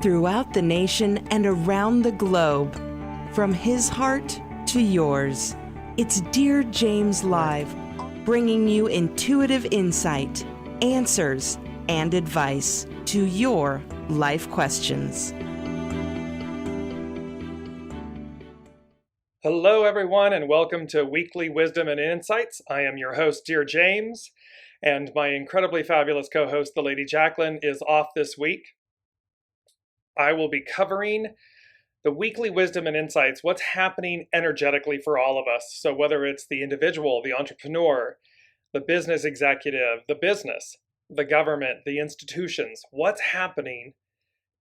throughout the nation and around the globe. From his heart to yours, it's Dear James Live, bringing you intuitive insight, answers, and advice to your life questions. Hello, everyone, and welcome to Weekly Wisdom and Insights. I am your host, Dear James, and my incredibly fabulous co-host, the Lady Jaclyn, is off this week. I will be covering the Weekly Wisdom and Insights, what's happening energetically for all of us. So whether it's the individual, the entrepreneur, the business executive, the business, the government, the institutions, what's happening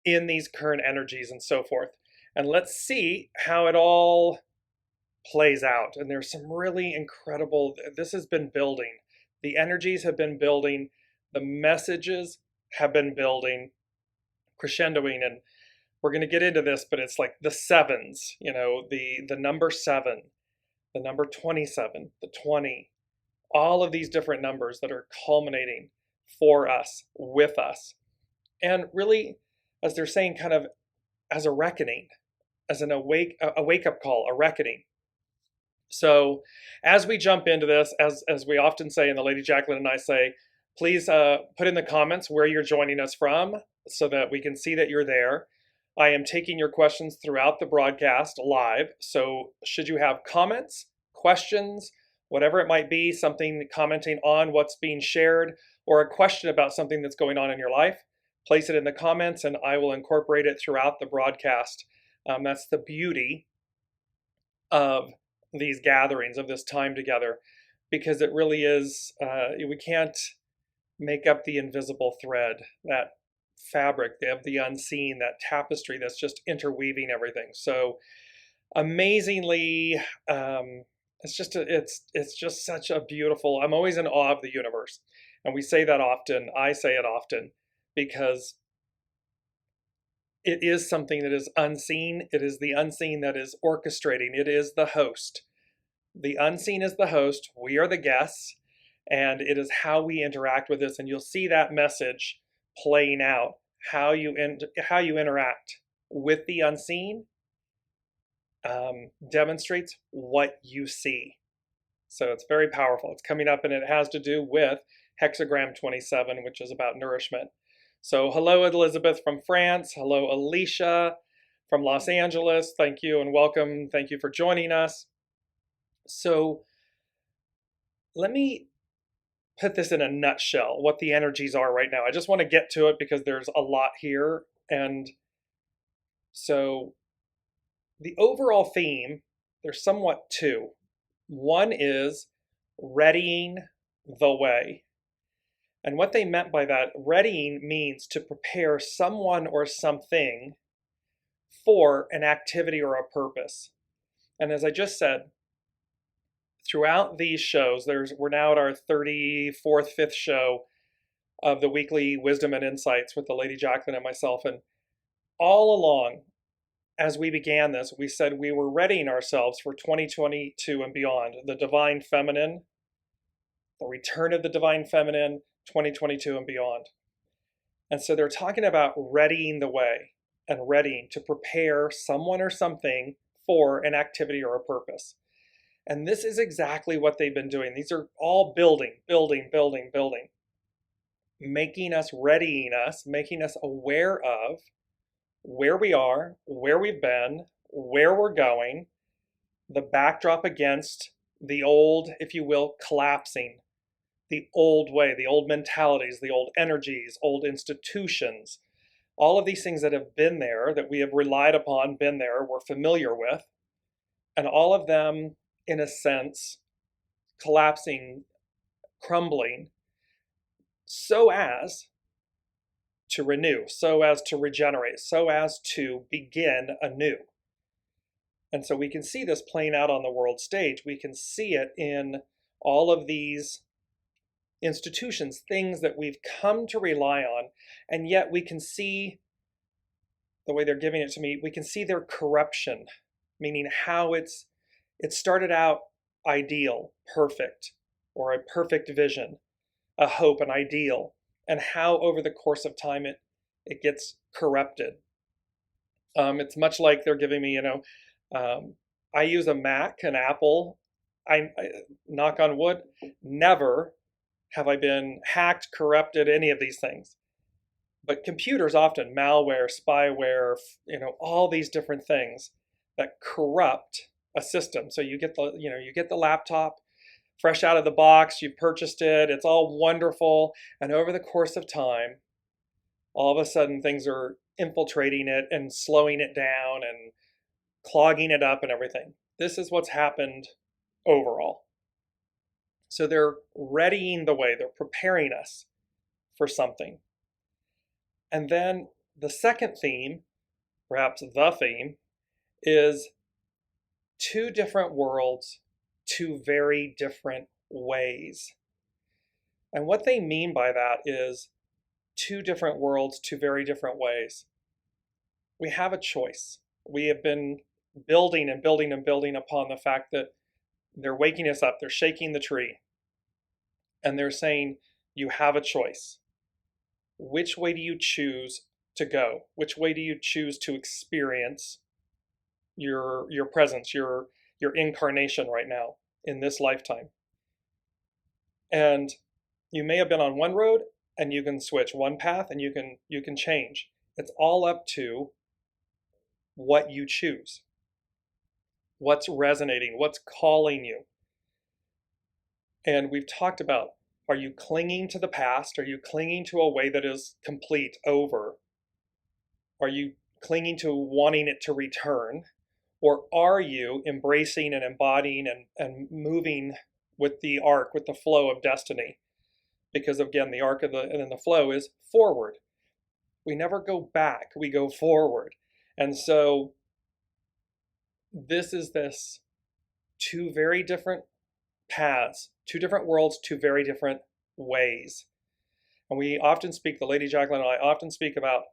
in these current energies and so forth. And let's see how it all plays out. And there's some really incredible, this has been building. The energies have been building. The messages have been building, crescendoing. And we're going to get into this, but it's like the sevens, the number 7, the number 27, the 20, all of these different numbers that are culminating for us, with us. And really, as they're saying, kind of as a reckoning, as a wake-up call, a reckoning. So as we jump into this, as we often say, and the Lady Jaclyn and I say, please put in the comments where you're joining us from so that we can see that you're there. I am taking your questions throughout the broadcast live. So should you have comments, questions, whatever it might be, something commenting on what's being shared, or a question about something that's going on in your life, place it in the comments and I will incorporate it throughout the broadcast. That's the beauty of these gatherings, of this time together, because it really is, we can't make up the invisible thread, that fabric of the unseen, that tapestry that's just interweaving everything. So amazingly, it's just such a beautiful, I'm always in awe of the universe. And we say that often, I say it often, because it is something that is unseen. It is the unseen that is orchestrating. It is the host. The unseen is the host. We are the guests. And it is how we interact with this. And you'll see that message playing out. How you interact with the unseen demonstrates what you see. So it's very powerful. It's coming up and it has to do with hexagram 27, which is about nourishment. So hello, Elizabeth from France. Hello, Alicia from Los Angeles. Thank you and welcome. Thank you for joining us. So let me put this in a nutshell, what the energies are right now. I just want to get to it because there's a lot here. And so the overall theme, there's somewhat two. One is readying the way. And what they meant by that, readying means to prepare someone or something for an activity or a purpose. And as I just said, throughout these shows, we're now at our 34th, 5th show of the Weekly Wisdom and Insights with the Lady Jaclyn and myself. And all along, as we began this, we said we were readying ourselves for 2022 and beyond, the Divine Feminine, the return of the Divine Feminine, 2022 and beyond. And so they're talking about readying the way and readying to prepare someone or something for an activity or a purpose. And this is exactly what they've been doing. These are all building, making us, readying us, making us aware of where we are, where we've been, where we're going, the backdrop against the old, if you will, collapsing, the old way, the old mentalities, the old energies, old institutions, all of these things that have been there, that we have relied upon, been there, we're familiar with, and all of them, in a sense, collapsing, crumbling, so as to renew, so as to regenerate, so as to begin anew. And so we can see this playing out on the world stage. We can see it in all of these institutions, things that we've come to rely on, and yet we can see, the way they're giving it to me, we can see their corruption, meaning how it started out ideal, perfect, or a perfect vision, a hope, an ideal, and how over the course of time it gets corrupted, It's much like they're giving me, I use a Mac, an Apple. I knock on wood, never have I been hacked, corrupted, any of these things. But computers often malware, spyware, all these different things that corrupt a system. So you get the laptop fresh out of the box, you've purchased it, it's all wonderful, and over the course of time, all of a sudden things are infiltrating it and slowing it down and clogging it up and everything. This is what's happened overall. So they're readying the way, they're preparing us for something. And then the second theme, perhaps the theme, is two different worlds, two very different ways. And what they mean by that is two different worlds, two very different ways. We have a choice. We have been building and building and building upon the fact that they're waking us up, they're shaking the tree, and they're saying, you have a choice. Which way do you choose to go? Which way do you choose to experience your presence, your incarnation right now in this lifetime? And you may have been on one road and you can switch one path and you can change. It's all up to what you choose. What's resonating, what's calling you. And we've talked about, are you clinging to the past? Are you clinging to a way that is complete, over? Are you clinging to wanting it to return? Or are you embracing and embodying and moving with the arc, with the flow of destiny? Because again, the arc and then the flow is forward. We never go back, we go forward. And so this two very different paths, two different worlds, two very different ways. And we often speak, the Lady Jaclyn and I often speak about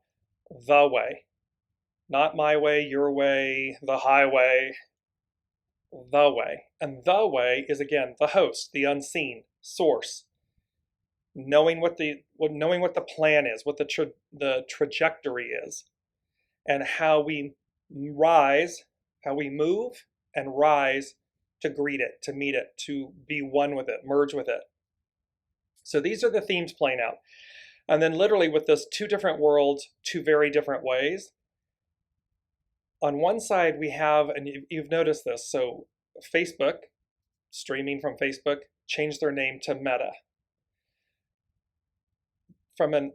the way. Not my way, your way, the highway, the way. And the way is, again, the host, the unseen source. Knowing what the plan is, what the trajectory is, and how we rise, how we move and rise to greet it, to meet it, to be one with it, merge with it. So these are the themes playing out. And then literally with this two different worlds, two very different ways. On one side we have, and you've noticed this, so Facebook, streaming from Facebook, changed their name to Meta. From a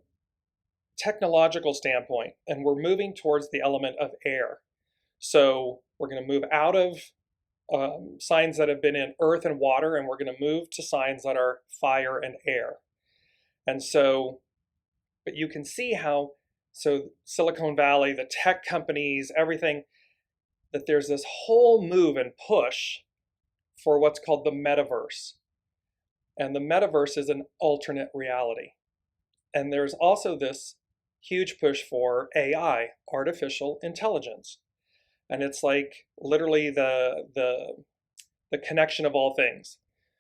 technological standpoint, and we're moving towards the element of air. So we're going to move out of signs that have been in earth and water, and we're going to move to signs that are fire and air. And so, but you can see how, so Silicon Valley, the tech companies, everything, that there's this whole move and push for what's called the metaverse. And the metaverse is an alternate reality. And there's also this huge push for AI, artificial intelligence. And it's like literally the connection of all things.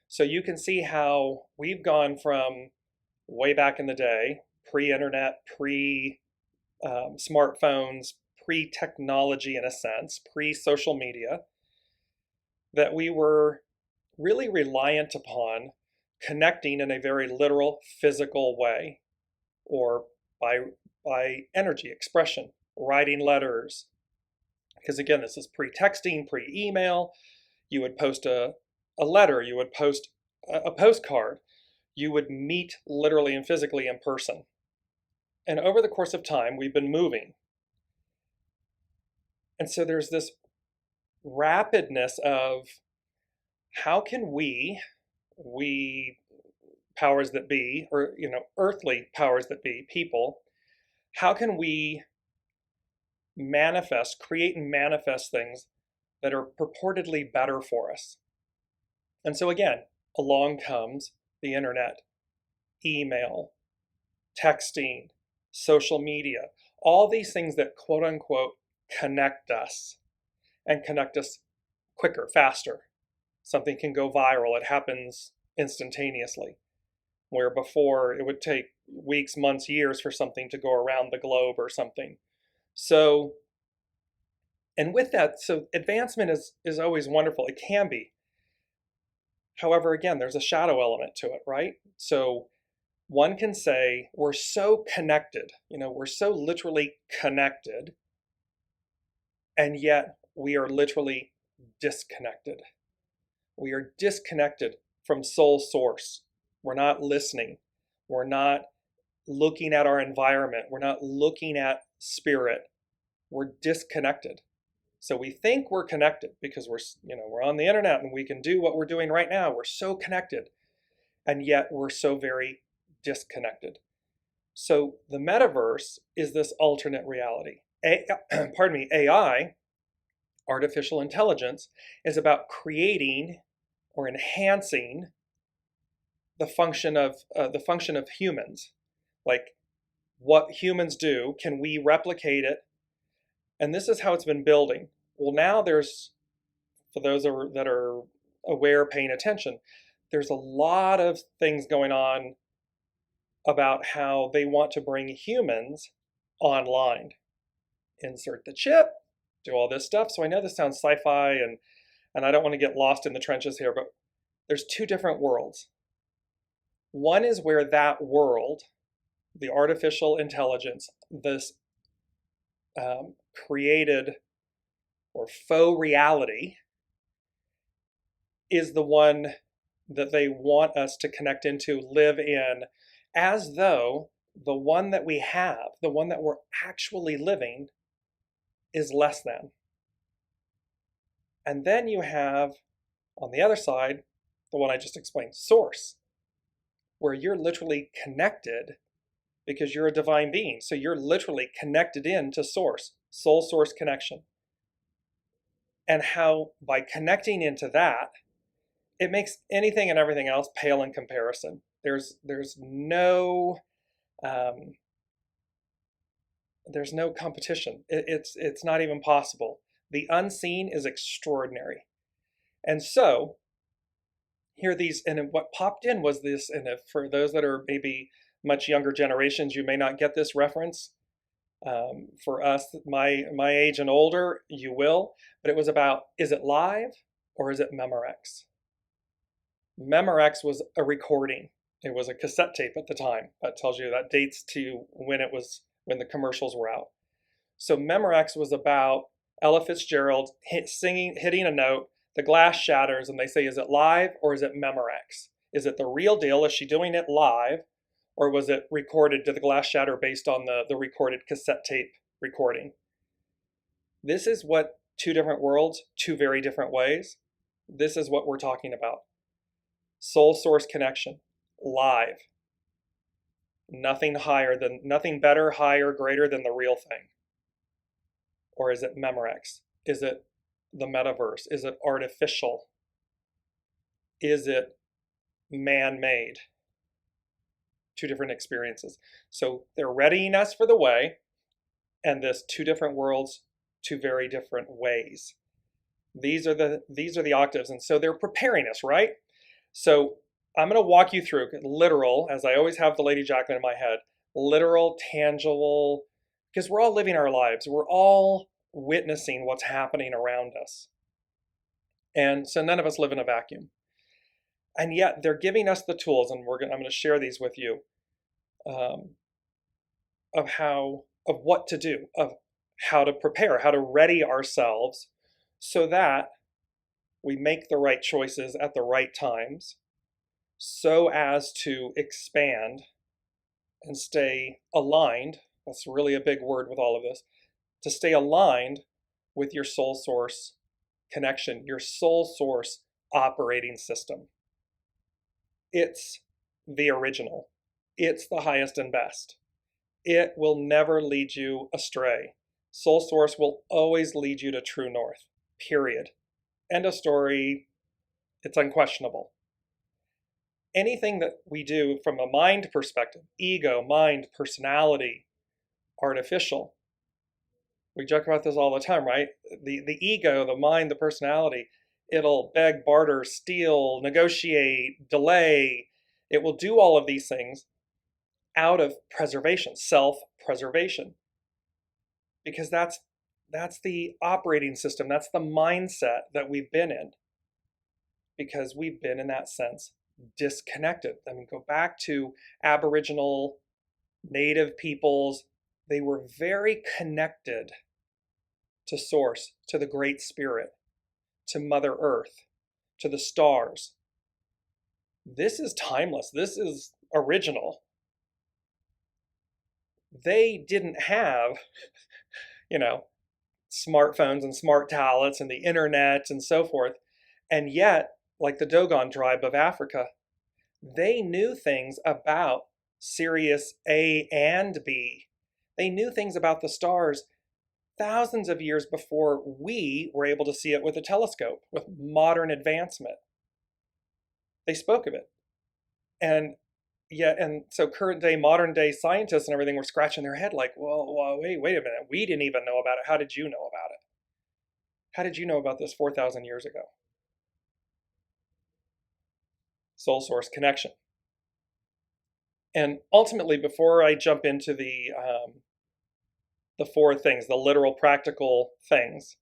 So you can see how we've gone from way back in the day, pre-internet, pre-smartphones, pre-technology in a sense, pre-social media, that we were really reliant upon connecting in a very literal, physical way, or by energy expression, writing letters. Because again, this is pre-texting, pre-email. You would post a letter, you would post a postcard, you would meet literally and physically in person. And over the course of time, we've been moving. And so there's this rapidness of how can we powers that be, or earthly powers that be, people, how can we create and manifest things that are purportedly better for us? And so again, along comes the internet, email, texting, social media, all these things that quote unquote connect us, and connect us quicker, faster. Something can go viral, it happens instantaneously, where before it would take weeks, months, years for something to go around the globe or something. So And with that, so advancement is always wonderful. It can be. However, again, there's a shadow element to it, right? So one can say we're so connected, we're so literally connected, and yet we are literally disconnected. We are disconnected from soul source. We're not listening. We're not looking at our environment. We're not looking at spirit. We're disconnected. So we think we're connected because we're on the internet and we can do what we're doing right now. We're so connected, and yet we're so very disconnected. So the metaverse is this alternate reality. AI, artificial intelligence, is about creating or enhancing the function of humans. Like what humans do, can we replicate it? And this is how it's been building. Well, now there's, for those that are aware, paying attention, there's a lot of things going on about how they want to bring humans online. Insert the chip, do all this stuff. So I know this sounds sci-fi and I don't want to get lost in the trenches here, but there's two different worlds. One is where that world, the artificial intelligence, this created or faux reality, is the one that they want us to connect into, live in, as though the one that we have, the one that we're actually living, is less than. And then you have, on the other side, the one I just explained, source, where you're literally connected because you're a divine being. So you're literally connected into source, soul source connection. And how by connecting into that, it makes anything and everything else pale in comparison. There's no competition. It's not even possible. The unseen is extraordinary. And so here and what popped in was this, and if, for those that are maybe much younger generations, you may not get this reference. For us, my age and older, you will. But it was about, is it live or is it Memorex? Memorex was a recording. It was a cassette tape at the time. That tells you, that dates to when the commercials were out. So Memorex was about Ella Fitzgerald hitting a note, the glass shatters, and they say, is it live or is it Memorex? Is it the real deal? Is she doing it live? Or was it recorded to the glass shatter based on the recorded cassette tape recording? This is what two different worlds, two very different ways. This is what we're talking about. Soul source connection, live. Nothing better, higher, greater than the real thing. Or is it Memorex? Is it the metaverse? Is it artificial? Is it man-made? Two different experiences. So they're readying us for the way, and this two different worlds, two very different ways. These are the octaves, and so they're preparing us, right? So I'm going to walk you through literal, as I always have the Lady Jaclyn in my head, literal, tangible, because we're all living our lives. We're all witnessing what's happening around us. And so none of us live in a vacuum. And yet they're giving us the tools, and I'm going to share these with you, of what to do, of how to prepare, how to ready ourselves so that we make the right choices at the right times, so as to expand and stay aligned. That's really a big word with all of this. To stay aligned with your soul source connection, your soul source operating system. It's the original. It's the highest and best. It will never lead you astray. Soul source will always lead you to true north, period. End of story. It's unquestionable. Anything that we do from a mind perspective, ego, mind, personality, artificial. We joke about this all the time, right? The ego, the mind, the personality, it'll beg, barter, steal, negotiate, delay. It will do all of these things out of preservation, self-preservation. Because that's that's the operating system. That's the mindset that we've been in, because we've been, in that sense, disconnected. I mean, go back to Aboriginal, Native peoples. They were very connected to Source, to the Great Spirit, to Mother Earth, to the stars. This is timeless. This is original. They didn't have, smartphones and smart tablets and the internet and so forth. And yet, like the Dogon tribe of Africa, they knew things about Sirius A and B. They knew things about the stars thousands of years before we were able to see it with a telescope, with modern advancement. They spoke of it. And so current day, modern day scientists and everything were scratching their head like, well, wait a minute. We didn't even know about it. How did you know about it? How did you know about this 4,000 years ago? Soul source connection. And ultimately, before I jump into the four things, the literal practical things,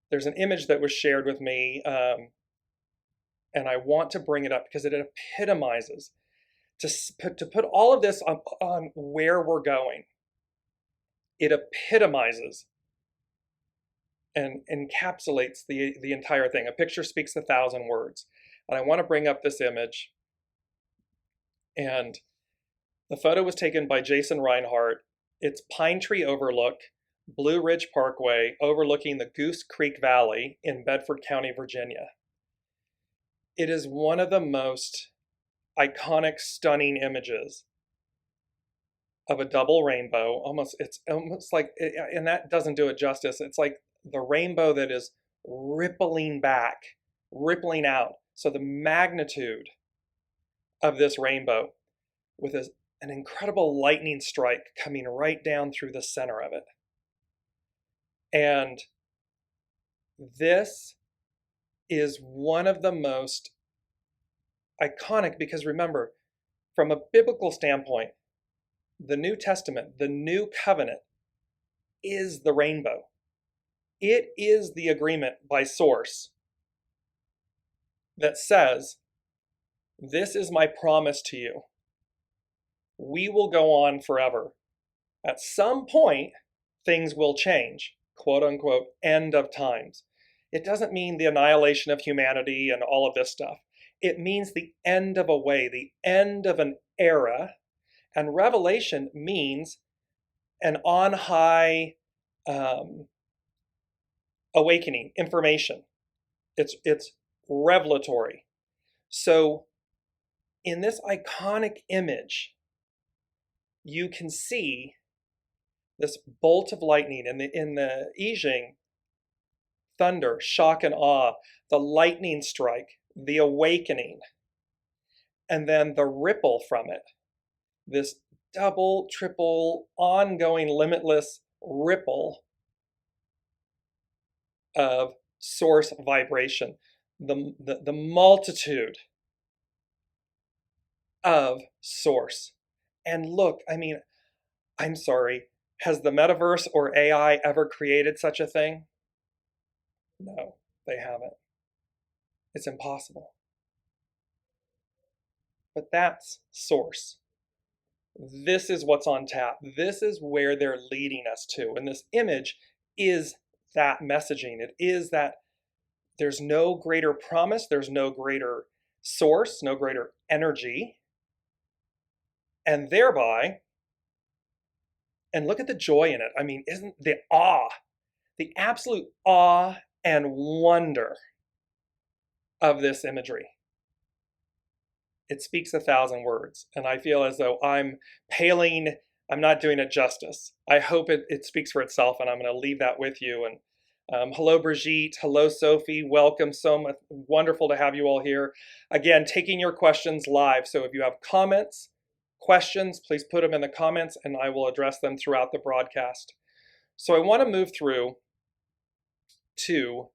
there's an image that was shared with me, and I want to bring it up because it epitomizes, to put all of this on where we're going. It epitomizes and encapsulates the entire thing. A picture speaks 1,000 words. And I want to bring up this image. And the photo was taken by Jason Reinhardt. It's Pine Tree Overlook, Blue Ridge Parkway, overlooking the Goose Creek Valley in Bedford County, Virginia. It is one of the most iconic, stunning images of a double rainbow. It's almost like, and that doesn't do it justice. It's like the rainbow that is rippling back, rippling out. So the magnitude of this rainbow with an incredible lightning strike coming right down through the center of it. And this is one of the most iconic, because remember, from a biblical standpoint, the New Testament, the New Covenant, is the rainbow. It is the agreement by Source that says, this is my promise to you. We will go on forever. At some point, things will change, quote unquote, end of times. It doesn't mean the annihilation of humanity and all of this stuff. It means the end of a way, the end of an era. And revelation means an on high awakening, information. It's revelatory. So in this iconic image, you can see this bolt of lightning in the I Ching, thunder, shock and awe, the lightning strike, the awakening, and then the ripple from it, this double, triple, ongoing, limitless ripple of source vibration, the multitude of source. And look, I mean, I'm sorry, has the metaverse or AI ever created such a thing? No, they haven't. It's impossible. But that's source. This is what's on tap. This is where they're leading us to. And this image is that messaging. It is that there's no greater promise, there's no greater source, no greater energy. And thereby, and look at the joy in it. I mean, isn't the awe, the absolute awe and wonder of this imagery? It speaks 1,000 words. And I feel as though I'm not doing it justice. I hope it speaks for itself, and I'm going to leave that with you. And hello, Brigitte. Hello, Sophie. Welcome. So much wonderful to have you all here. Again, taking your questions live. So if you have comments, questions, please put them in the comments and I will address them throughout the broadcast. So I want to move through to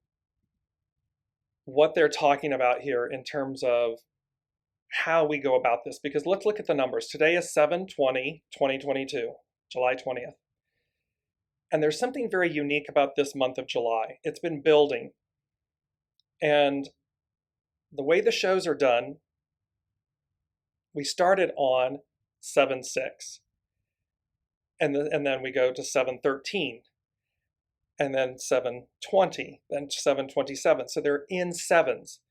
what they're talking about here in terms of how we go about this, because let's look at the numbers. Today is 7/20/2022, July 20th. And there's something very unique about this month of July. It's been building. And the way the shows are done, we started on 7/6. And then we go to 7/13. And then 7/20, then 7/27. So they're in sevens.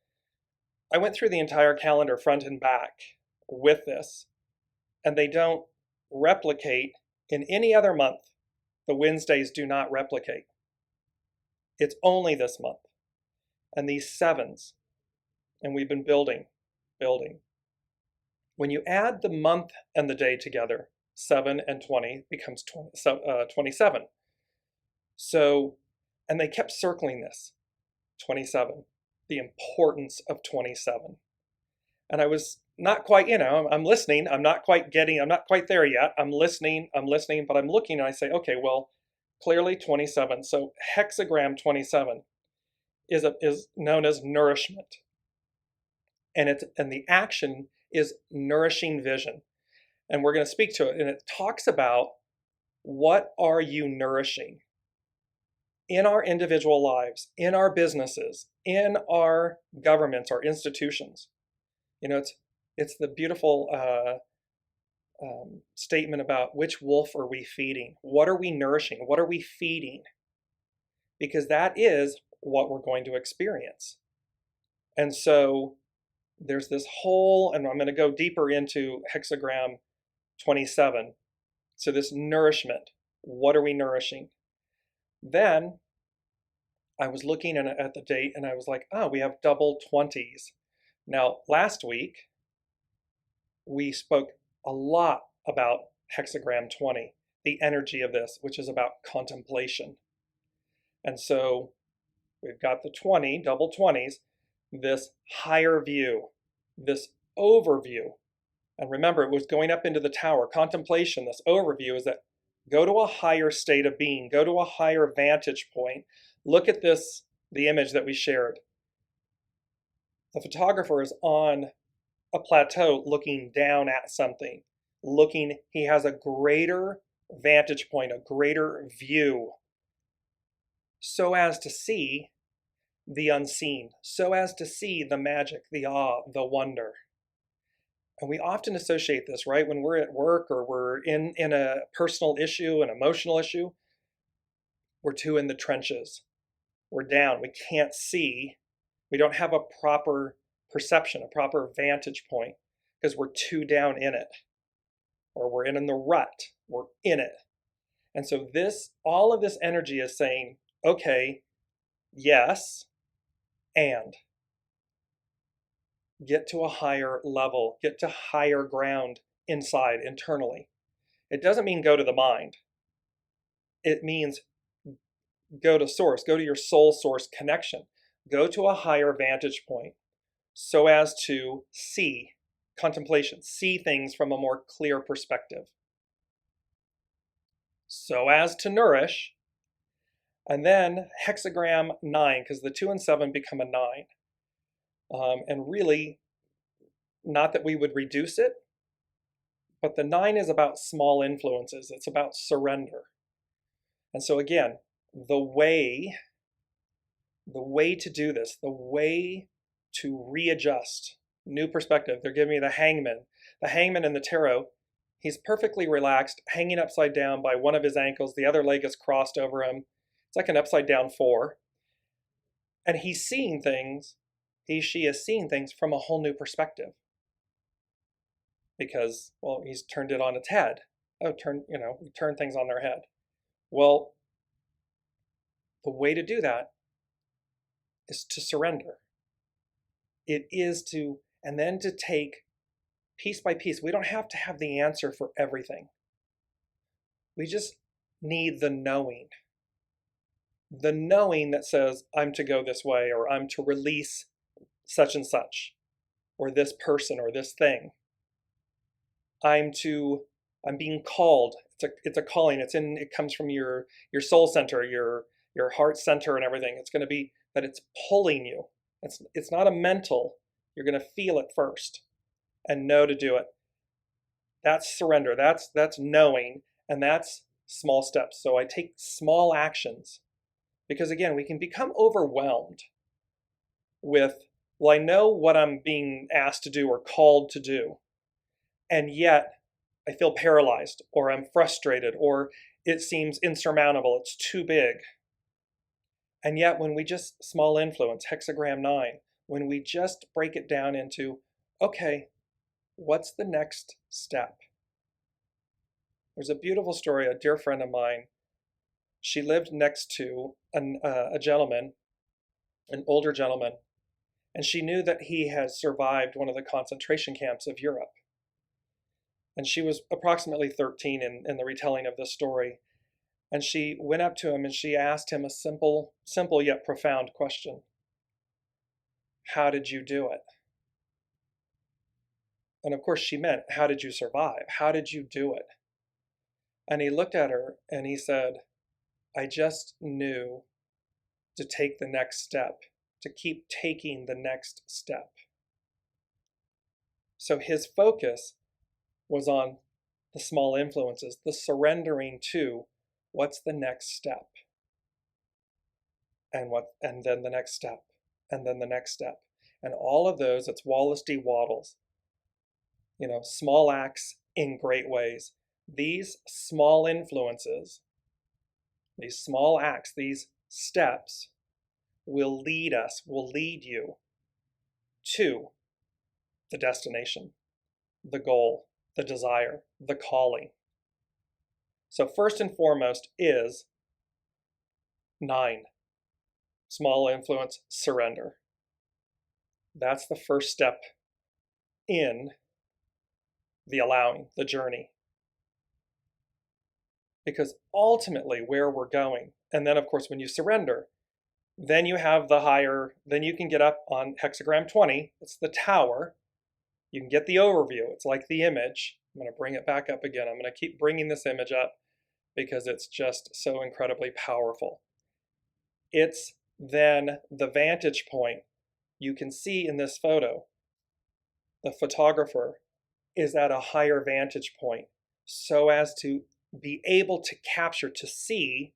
I went through the entire calendar front and back with this, and they don't replicate in any other month. The Wednesdays do not replicate. It's only this month. And these sevens, and we've been building. When you add the month and the day together, 7 and 20 becomes 27. So, and they kept circling this, 27, the importance of 27. And I was not quite, I'm listening. I'm not quite there yet. I'm listening, but I'm looking and I say, okay, well, clearly 27. So hexagram 27 is known as nourishment. And the action is nourishing vision. And we're going to speak to it. And it talks about, what are you nourishing in our individual lives, in our businesses, in our governments, our institutions? It's the beautiful statement about, which wolf are we feeding? What are we nourishing? What are we feeding? Because that is what we're going to experience. And so there's this whole, and I'm going to go deeper into hexagram 27. So this nourishment, what are we nourishing? Then I was looking at the date and I was like, oh, we have double 20s. Now, last week, we spoke a lot about hexagram 20, the energy of this, which is about contemplation. And so we've got the 20, double 20s, this higher view, this overview. And remember, it was going up into the tower. Contemplation, this overview, is that go to a higher state of being, go to a higher vantage point. Look at this, the image that we shared. The photographer is on a plateau looking down at something. He has a greater vantage point, a greater view, so as to see the unseen, so as to see the magic, the awe, the wonder. And we often associate this, right? When we're at work or we're in a personal issue, an emotional issue, we're too in the trenches. We're down. We can't see. We don't have a proper perception, a proper vantage point, because we're too down in it. Or we're in the rut. We're in it. And so all of this energy is saying, okay, yes, and get to a higher level, get to higher ground inside, internally. It doesn't mean go to the mind. It means go to source, go to your soul source connection. Go to a higher vantage point so as to see, contemplation, see things from a more clear perspective. So as to nourish, and then hexagram 9, because the 2 and 7 become a 9. And really, not that we would reduce it, but the 9 is about small influences. It's about surrender. And so again, the way to do this, the way to readjust, new perspective. They're giving me the hangman. The hangman in the tarot, he's perfectly relaxed, hanging upside down by one of his ankles. The other leg is crossed over him. It's like an upside down 4. And he's seeing things, she is seeing things from a whole new perspective. Because, well, he's turned it on its head. We turn things on their head. Well, the way to do that is to surrender. It is to, and then to take piece by piece. We don't have to have the answer for everything. We just need the knowing. The knowing that says, I'm to go this way, or I'm to release such and such, or this person, or this thing. I'm being called. It's a calling. It comes from your soul center, your heart center and everything. It's going to be that it's pulling you. It's not a mental. You're going to feel it first and know to do it. That's surrender. That's knowing, and that's small steps. So I take small actions because, again, we can become overwhelmed with, well, I know what I'm being asked to do or called to do, and yet I feel paralyzed, or I'm frustrated, or it seems insurmountable, it's too big. And yet when we just, small influence, hexagram 9, when we just break it down into, okay, what's the next step? There's a beautiful story. A dear friend of mine, she lived next to a gentleman, an older gentleman, and she knew that he had survived one of the concentration camps of Europe. And she was approximately 13 in the retelling of this story. And she went up to him and she asked him a simple yet profound question. How did you do it? And of course she meant, how did you survive? How did you do it? And he looked at her and he said, I just knew to take the next step, to keep taking the next step. So his focus was on the small influences, the surrendering to what's the next step, and then the next step, and then the next step. And all of those, it's Wallace D. Wattles, small acts in great ways. These small influences, these small acts, these steps will lead you to the destination, the goal, the desire, the calling. So first and foremost is 9, small influence, surrender. That's the first step in the allowing, the journey. Because ultimately where we're going, and then of course when you surrender, then you have the higher, then you can get up on hexagram 20, it's the tower. You can get the overview, it's like the image. I'm going to bring it back up again. I'm going to keep bringing this image up because it's just so incredibly powerful. It's then the vantage point. You can see in this photo, the photographer is at a higher vantage point so as to be able to capture, to see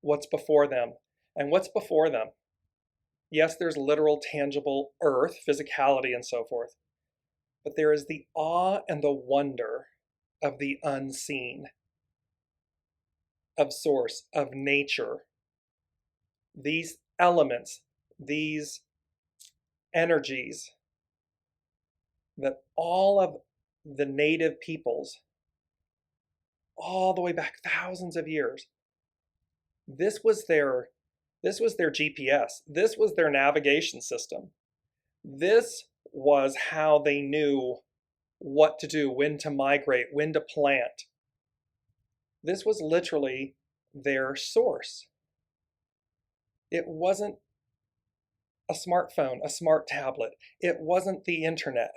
what's before them. And what's before them? Yes, there's literal, tangible earth, physicality, and so forth. But there is the awe and the wonder of the unseen, of source, of nature. These elements, these energies that all of the native peoples, all the way back thousands of years, this was their GPS. This was their navigation system. This was how they knew what to do, when to migrate, when to plant. This was literally their source. It wasn't a smartphone, a smart tablet. It wasn't the internet.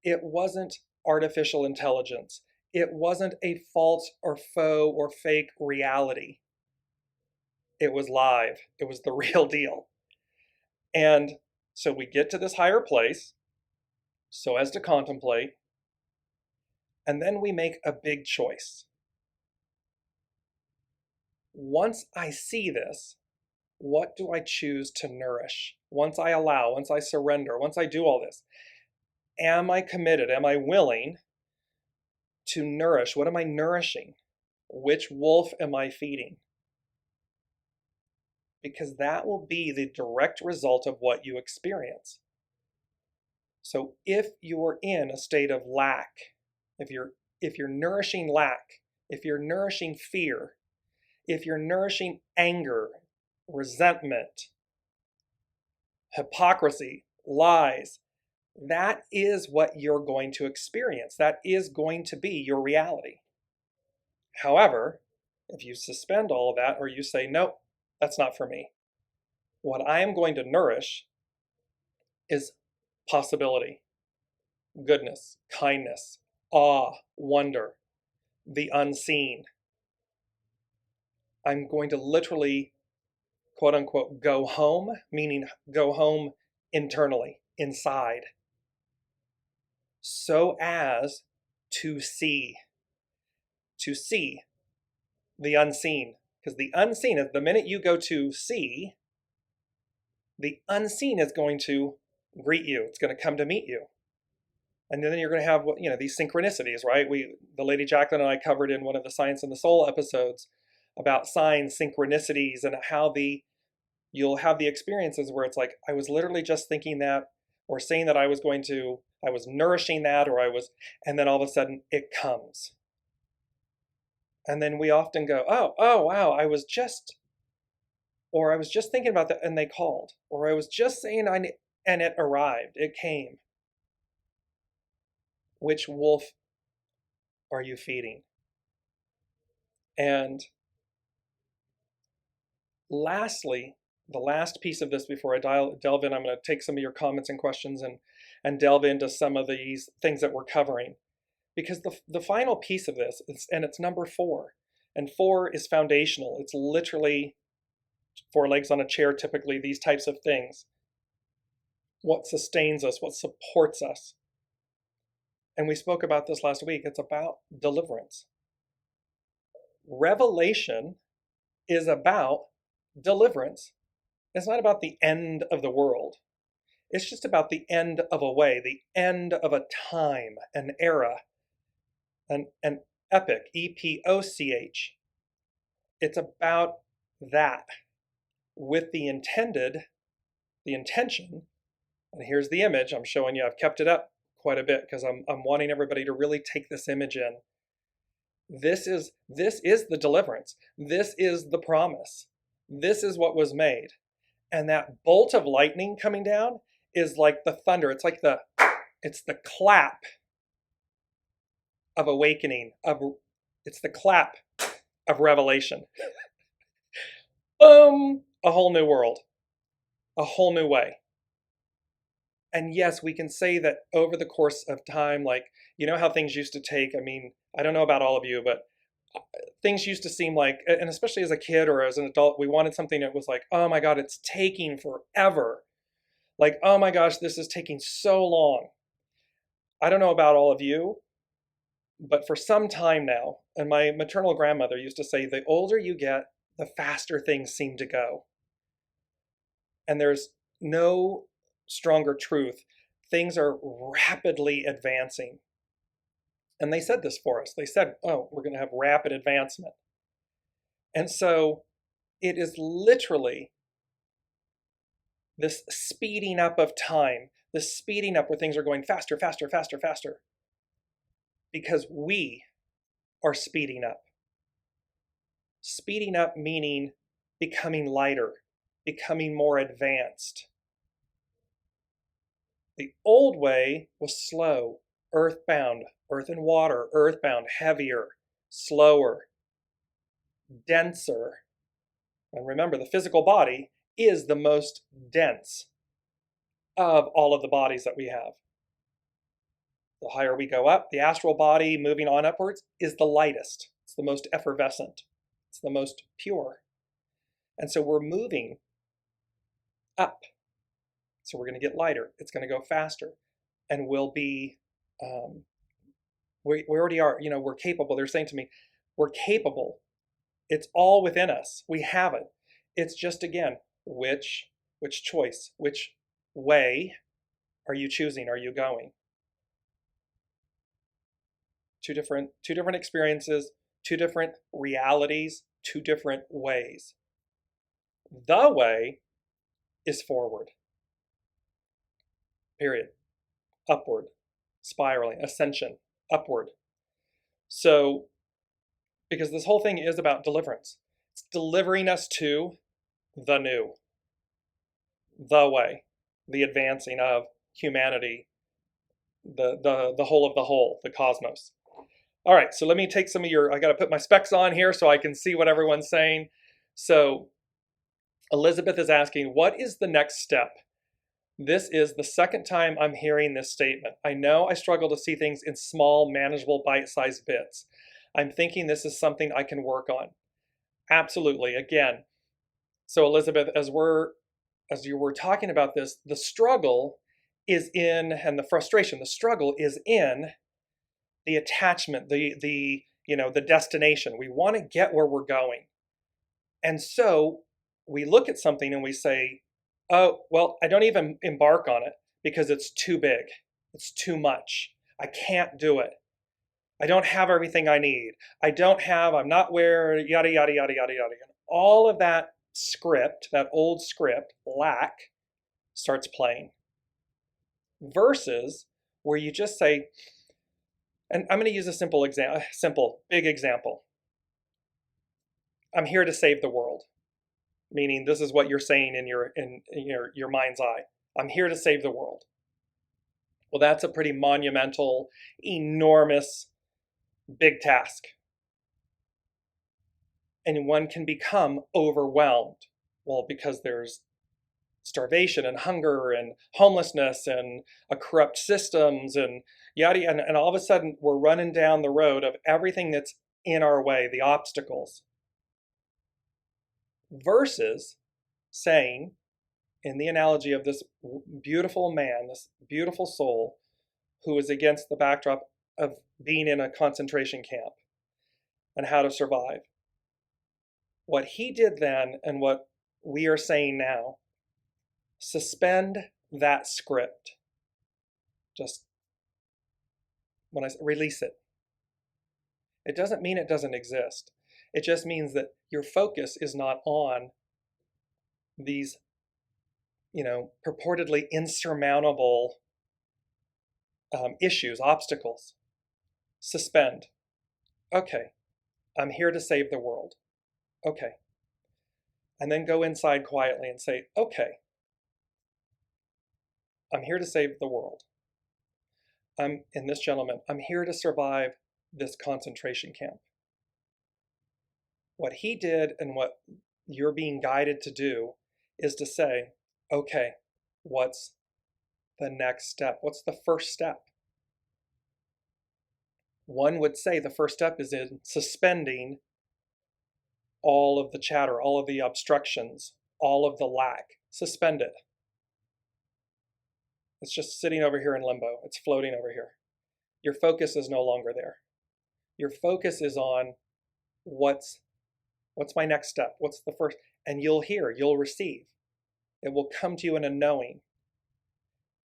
It wasn't artificial intelligence. It wasn't a false or faux or fake reality. It was live. It was the real deal. And so we get to this higher place so as to contemplate, and then we make a big choice. Once I see this, what do I choose to nourish? Once I allow, once I surrender, once I do all this, am I committed? Am I willing to nourish? What am I nourishing? Which wolf am I feeding? Because that will be the direct result of what you experience. So if you're in a state of lack, if you're nourishing lack, if you're nourishing fear, if you're nourishing anger, resentment, hypocrisy, lies, that is what you're going to experience. That is going to be your reality. However, if you suspend all of that, or you say, nope, that's not for me, what I am going to nourish is possibility, goodness, kindness, awe, wonder, the unseen. I'm going to literally, quote unquote, go home, meaning go home internally, inside, so as to see. to see the unseen. Because the unseen is the minute you go to see, the unseen is going to greet you. It's going to come to meet you. And then you're going to have, these synchronicities, right? The Lady Jaclyn and I covered in one of the Science and the Soul episodes about signs, synchronicities, and how you'll have the experiences where it's like, I was literally just thinking that, or saying that I was nourishing that, and then all of a sudden it comes. And then we often go, oh, wow, I was just thinking about that and they called, or I was just saying, and it arrived, it came. Which wolf are you feeding? And lastly, the last piece of this before I delve in, I'm going to take some of your comments and questions and delve into some of these things that we're covering. Because the final piece of this, it's number 4. And 4 is foundational. It's literally 4 legs on a chair, typically, these types of things. What sustains us, what supports us. And we spoke about this last week. It's about deliverance. Revelation is about deliverance. It's not about the end of the world. It's just about the end of a way, the end of a time, an era, an epoch, epoch. It's about that with the intention, and here's the image I'm showing you. I've kept it up quite a bit because I'm wanting everybody to really take this image in. This is the deliverance. This is the promise. This is what was made. And that bolt of lightning coming down is like the thunder. It's the clap of awakening. It's the clap of revelation. Boom! A whole new world. A whole new way. And yes, we can say that over the course of time, like, how things used to take, I don't know about all of you, but things used to seem like, and especially as a kid or as an adult, we wanted something that was like, oh my God, it's taking forever. Like, oh my gosh, this is taking so long. I don't know about all of you, but for some time now, and my maternal grandmother used to say, the older you get, the faster things seem to go. And there's no stronger truth. Things are rapidly advancing. And they said this for us. They said, oh, we're going to have rapid advancement. And so it is literally this speeding up of time, this speeding up where things are going faster, faster, faster, faster. Because we are speeding up. Speeding up meaning becoming lighter, becoming more advanced. The old way was slow, earthbound, earth and water, earthbound, heavier, slower, denser. And remember, the physical body is the most dense of all of the bodies that we have. The higher we go up, the astral body moving on upwards is the lightest. It's the most effervescent. It's the most pure. And so we're moving up. So we're going to get lighter. It's going to go faster. And we'll be, we already are, we're capable. They're saying to me, we're capable. It's all within us. We have it. It's just, again, which choice, which way are you choosing? Are you going? Two different experiences, 2 different realities, 2 different ways. The way is forward. Period. Upward. Spiraling. Ascension. Upward. So, because this whole thing is about deliverance. It's delivering us to the new. The way. The advancing of humanity. The whole of the whole. The cosmos. All right, so let me take some of I got to put my specs on here so I can see what everyone's saying. So Elizabeth is asking, what is the next step? This is the second time I'm hearing this statement. I know I struggle to see things in small, manageable, bite-sized bits. I'm thinking this is something I can work on. Absolutely, again. So Elizabeth, as you were talking about this, the struggle is in, and the frustration, the struggle is in the attachment, the the destination. We want to get where we're going. And so we look at something and we say, oh, well, I don't even embark on it because it's too big. It's too much. I can't do it. I don't have everything I need. I'm not where, yada, yada, yada, yada, yada. And all of that script, that old script, lack, starts playing. Versus where you just say, and I'm going to use a big example. I'm here to save the world. Meaning this is what you're saying in your mind's eye. I'm here to save the world. Well, that's a pretty monumental, enormous, big task. And one can become overwhelmed. Well, because there's starvation and hunger and homelessness and a corrupt systems and yada, and all of a sudden we're running down the road of everything that's in our way, the obstacles. Versus saying, in the analogy of this beautiful man, this beautiful soul, who is against the backdrop of being in a concentration camp and how to survive. What he did then and what we are saying now, suspend that script. Just when I release it. It doesn't mean it doesn't exist. It just means that your focus is not on these, purportedly insurmountable issues, obstacles. Suspend. Okay, I'm here to save the world. Okay. And then go inside quietly and say, okay, I'm here to save the world. I'm here to survive this concentration camp. What he did and what you're being guided to do is to say, okay, what's the next step? What's the first step? One would say the first step is in suspending all of the chatter, all of the obstructions, all of the lack. Suspend it. It's just sitting over here in limbo. It's floating over here. Your focus is no longer there. Your focus is on what's my next step? What's the first? And you'll receive. It will come to you in a knowing.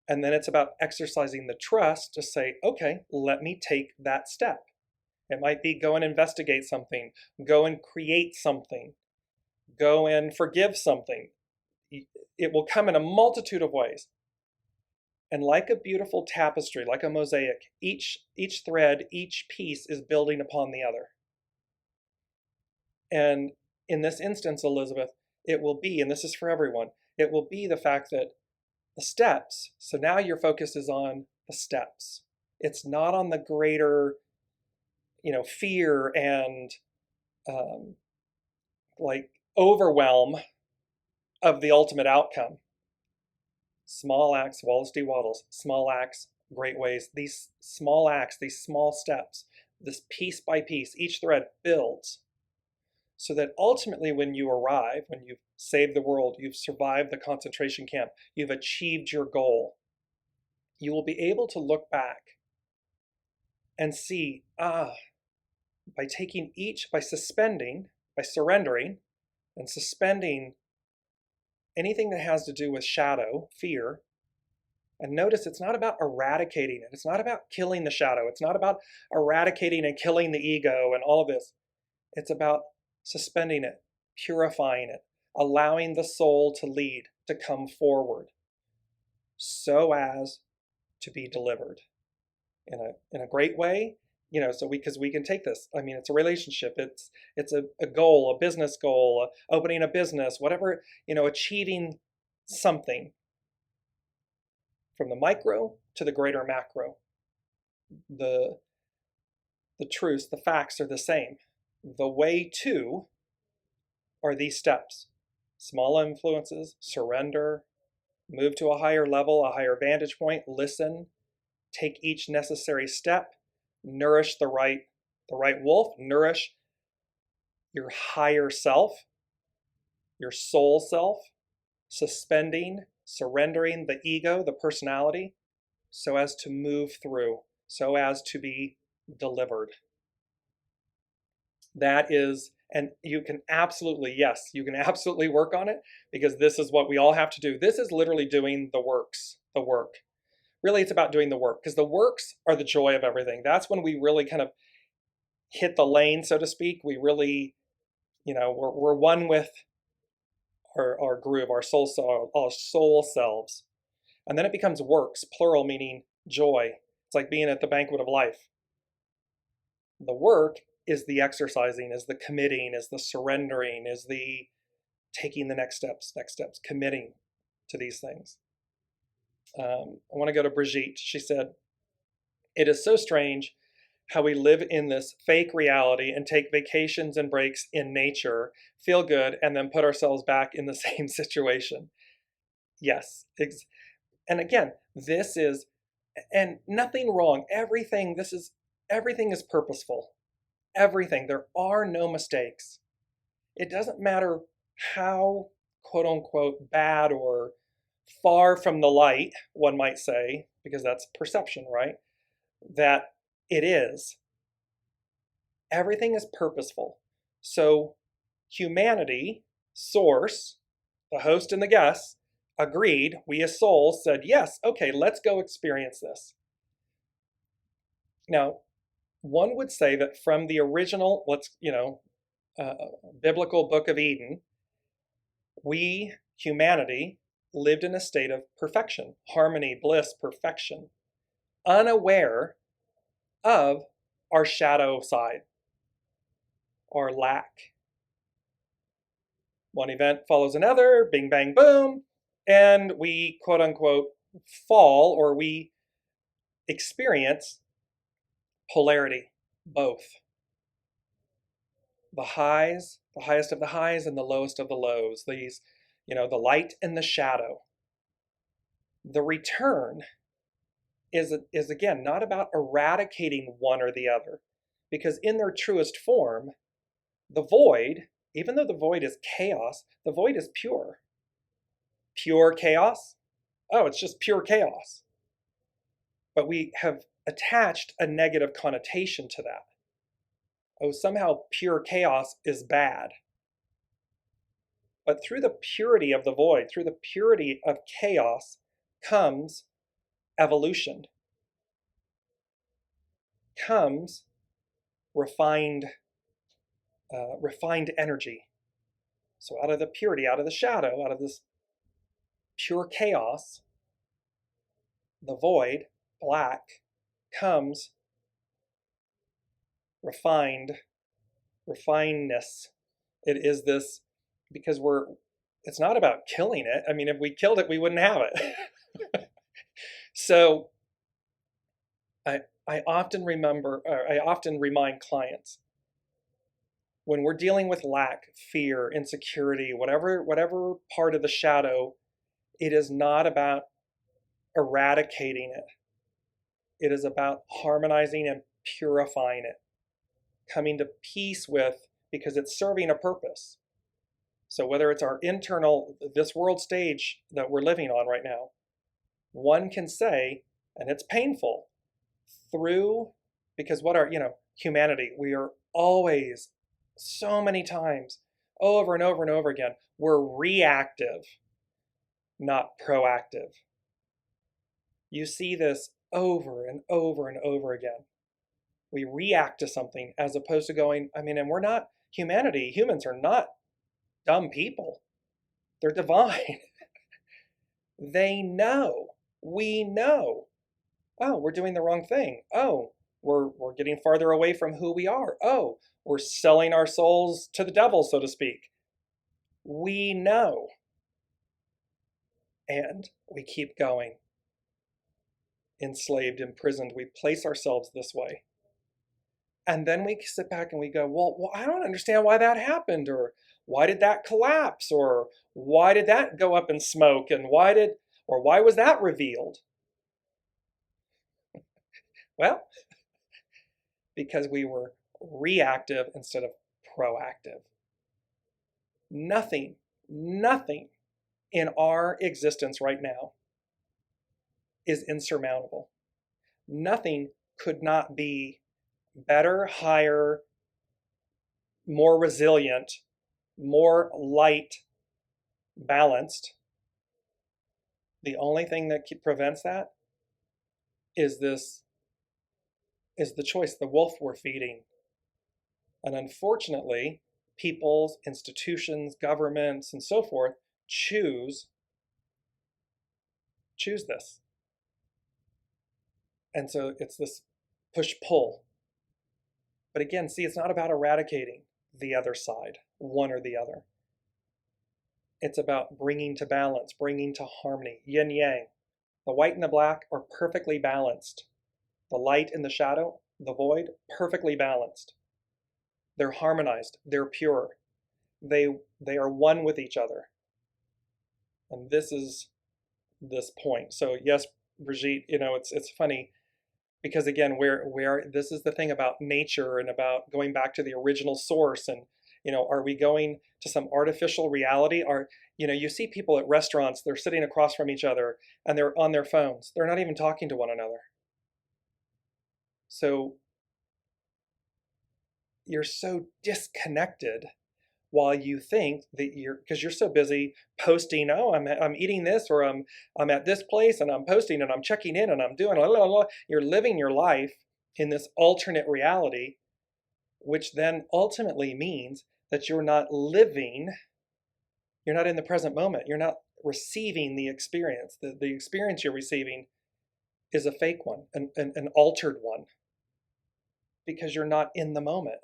And then it's about exercising the trust to say, okay, let me take that step. It might be go and investigate something, go and create something, go and forgive something. It will come in a multitude of ways. And like a beautiful tapestry, like a mosaic, each thread, each piece is building upon the other. And in this instance, Elizabeth, it will be, and this is for everyone, it will be the fact that the steps, so now your focus is on the steps. It's not on the greater, fear and overwhelm of the ultimate outcome. Small acts, Wallace D. Wattles, small acts, great ways. These small acts, these small steps, this piece by piece, each thread builds so that ultimately when you arrive, when you've saved the world, you've survived the concentration camp, you've achieved your goal, you will be able to look back and see, by suspending, by surrendering and suspending anything that has to do with shadow, fear, and notice it's not about eradicating it. It's not about killing the shadow. It's not about eradicating and killing the ego and all of this. It's about suspending it, purifying it, allowing the soul to lead, to come forward so as to be delivered in a great way, because we can take this. I mean, it's a relationship. It's a goal, a business goal, opening a business, whatever, achieving something from the micro to the greater macro. The truths, the facts are the same. The way to are these steps. Small influences, surrender, move to a higher level, a higher vantage point, listen, take each necessary step, nourish the right wolf, nourish your higher self, your soul self, suspending, surrendering the ego, the personality, so as to move through, so as to be delivered. That is, and you can absolutely, yes, you can absolutely work on it, because this is what we all have to do. This is literally doing the work. Really, it's about doing the work, because the works are the joy of everything. That's when we really kind of hit the lane, so to speak. We really, we're one with our groove, our soul selves. And then it becomes works, plural, meaning joy. It's like being at the banquet of life. The work is the exercising, is the committing, is the surrendering, is the taking the next steps, committing to these things. I want to go to Brigitte. She said, "It is so strange how we live in this fake reality and take vacations and breaks in nature, feel good, and then put ourselves back in the same situation." Yes. And again, this is, and nothing wrong. Everything is purposeful. Everything. There are no mistakes. It doesn't matter how, quote unquote, bad or far from the light, one might say, because that's perception, right? That it is. Everything is purposeful. So humanity, source, the host and the guest, agreed. We as souls said, yes, okay, let's go experience this. Now, one would say that from the original, biblical Book of Eden, we, humanity, lived in a state of perfection, harmony, bliss, perfection, unaware of our shadow side, our lack. One event follows another, bing, bang, boom, and we, quote unquote, fall, or we experience polarity, both. The highs, the highest of the highs and the lowest of the lows, these, the light and the shadow. The return is again not about eradicating one or the other, because in their truest form, the void, even though the void is chaos, the void is pure. Pure chaos? Oh, it's just pure chaos. But we have attached a negative connotation to that. Oh, somehow pure chaos is bad. But through the purity of the void, through the purity of chaos, comes evolution, comes refined energy. So out of the purity, out of the shadow, out of this pure chaos, the void, black, comes refinedness. It is this, because it's not about killing it. I mean, if we killed it, we wouldn't have it. So I often remind clients, when we're dealing with lack, fear, insecurity, whatever part of the shadow, it is not about eradicating it. It is about harmonizing and purifying it, coming to peace with, because it's serving a purpose. So whether it's our internal, this world stage that we're living on right now, one can say, and it's painful, because what humanity, we are always, so many times, over and over and over again, we're reactive, not proactive. You see this over and over and over again. We react to something as opposed to going, and we're not, humans are not dumb people. They're divine. They know. We know. Oh, we're doing the wrong thing. Oh, we're getting farther away from who we are. Oh, we're selling our souls to the devil, so to speak. We know. And we keep going. Enslaved, imprisoned. We place ourselves this way. And then we sit back and we go, well, I don't understand why that happened, or why did that collapse, or why did that go up in smoke, and why was that revealed? Well, because we were reactive instead of proactive. Nothing in our existence right now is insurmountable. Nothing could not be better, higher, more resilient, more light, balanced. The only thing that prevents that is the choice, the wolf we're feeding. And unfortunately, people's, institutions, governments, and so forth choose this. And so it's this push-pull. But again, see, it's not about eradicating the other side, one or the other. It's about bringing to balance, bringing to harmony, yin yang. The white and the black are perfectly balanced. The light and the shadow, the void, perfectly balanced. They're harmonized, they're pure. They are one with each other. And this is this point. So yes, Brigitte, it's funny because again, this is the thing about nature and about going back to the original source. And are we going to some artificial reality? Or you see people at restaurants, they're sitting across from each other and they're on their phones. They're not even talking to one another. So you're so disconnected while you think that because you're so busy posting, oh, I'm eating this, or I'm at this place and I'm posting and I'm checking in and I'm doing blah, blah, blah. You're living your life in this alternate reality, which then ultimately means that you're not living, you're not in the present moment, you're not receiving the experience. The experience you're receiving is a fake one, an altered one, because you're not in the moment.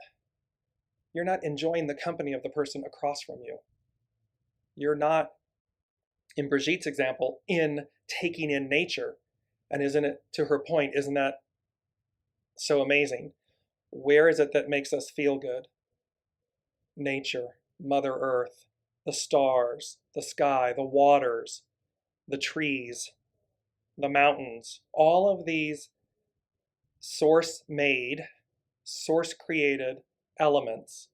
You're not enjoying the company of the person across from you. You're not, in Brigitte's example, in taking in nature. And isn't it, to her point, isn't that so amazing? Where is it that makes us feel good? Nature, Mother Earth, the stars, the sky, the waters, the trees, the mountains, all of these source-made, source-created elements.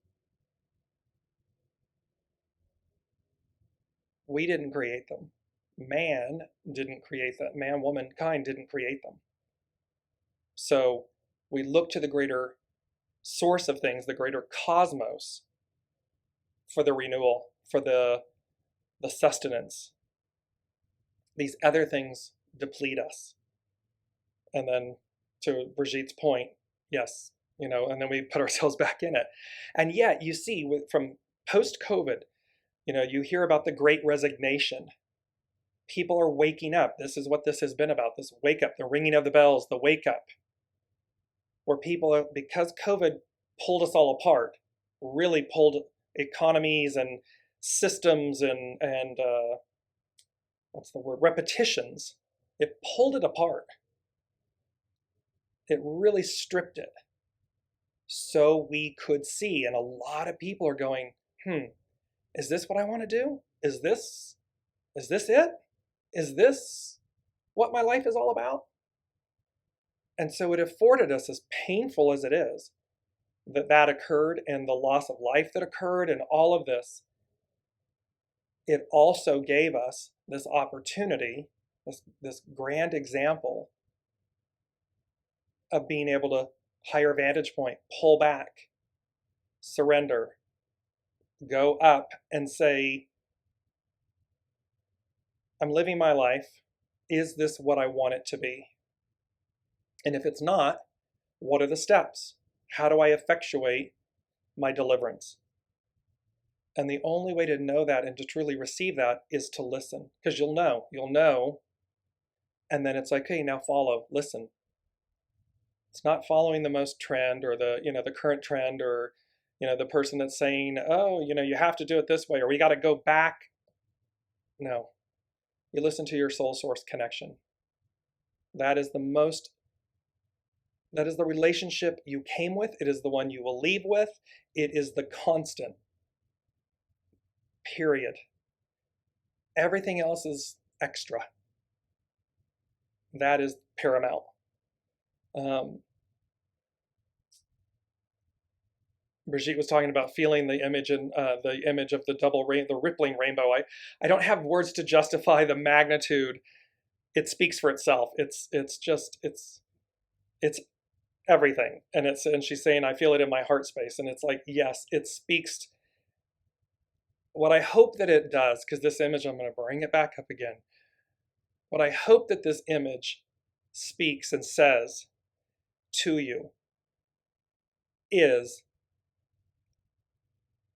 We didn't create them. Man didn't create them. Man, womankind didn't create them. So we look to the greater source of things, the greater cosmos, for the renewal, for the sustenance. These other things deplete us. And then to Brigitte's point, yes, and then we put ourselves back in it. And yet you see from post-COVID, you hear about the great resignation. People are waking up. This is what this has been about, this wake up, the ringing of the bells, the wake up. Where people are, because COVID pulled us all apart, really pulled economies and systems and what's the word, repetitions. It pulled it apart. It really stripped it. So we could see, and a lot of people are going, is this what I want to do? Is this it? Is this what my life is all about? And so it afforded us, as painful as it is, that occurred, and the loss of life that occurred and all of this. It also gave us this opportunity, this grand example of being able to higher vantage point, pull back, surrender, go up and say, I'm living my life. Is this what I want it to be? And if it's not, what are the steps? How do I effectuate my deliverance? And the only way to know that and to truly receive that is to listen, because you'll know. And then it's like, okay, now follow, listen. It's not following the most trend or the current trend, or, the person that's saying, oh, you have to do it this way, or we got to go back. No, you listen to your soul source connection. That is the relationship you came with. It is the one you will leave with. It is the constant. Period. Everything else is extra. That is paramount. Brigitte was talking about feeling the image and the image of the rippling rainbow. I don't have words to justify the magnitude. It speaks for itself. It's everything. And she's saying, I feel it in my heart space. And it's like, yes, it speaks. What I hope that it does, because this image, I'm going to bring it back up again. What I hope that this image speaks and says to you is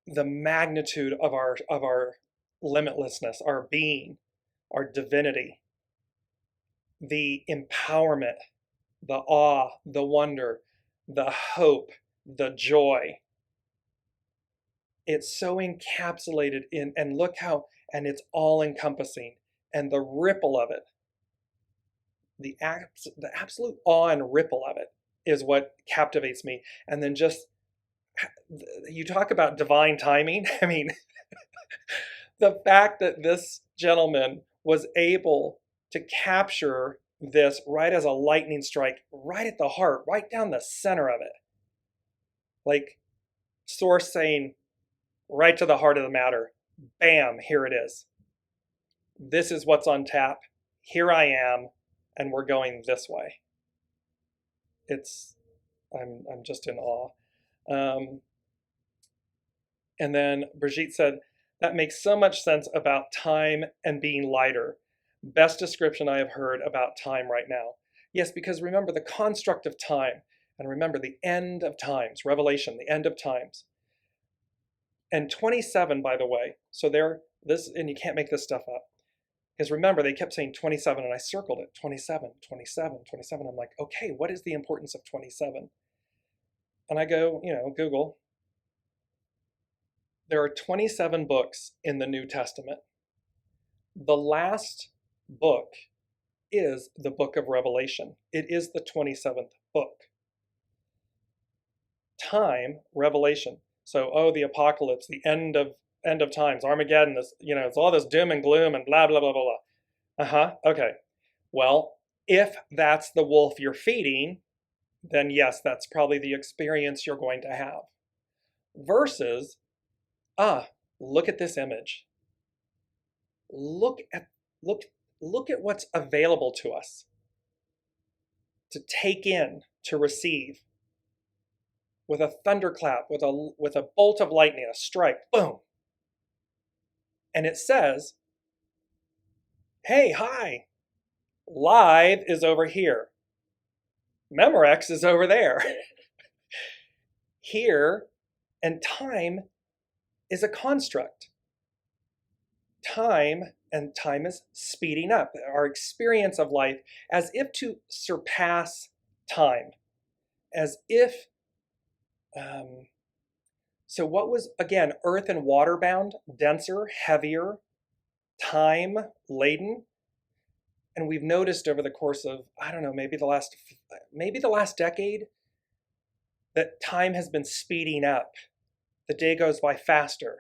the magnitude of our limitlessness, our being, our divinity, the empowerment, the awe, the wonder, the hope, the joy. It's so encapsulated in, and look how, and it's all encompassing, and the ripple of it, the absolute awe and ripple of it is what captivates me. And then just, you talk about divine timing. I mean, the fact that this gentleman was able to capture this right as a lightning strike, right at the heart, right down the center of it. Like Source saying, right to the heart of the matter, bam, here it is. This is what's on tap. Here I am, and we're going this way. I'm just in awe. And then Brigitte said, that makes so much sense about time and being lighter. Best description I have heard about time right now. Yes, because remember the construct of time, and remember the end of times, Revelation, the end of times. And 27, by the way, so and you can't make this stuff up. Because remember, they kept saying 27, and I circled it, 27, 27, 27. I'm like, okay, what is the importance of 27? And I go, Google. There are 27 books in the New Testament. The last book is the book of Revelation. It is the 27th book. Time, Revelation. So, the apocalypse, the end of times, Armageddon, this, it's all this doom and gloom and blah, blah, blah, blah, blah. Okay. Well, if that's the wolf you're feeding, then yes, that's probably the experience you're going to have. Versus, look at this image. Look at what's available to us to take in, to receive. With a thunderclap, with a bolt of lightning, a strike, boom. And it says, hey, hi, live is over here. Memorex is over there. Here, and time is a construct. Time is speeding up. Our experience of life as if to surpass time. As if, so what was, again, earth and water bound, denser, heavier, time laden? And we've noticed over the course of, I don't know, maybe the last decade, that time has been speeding up. The day goes by faster.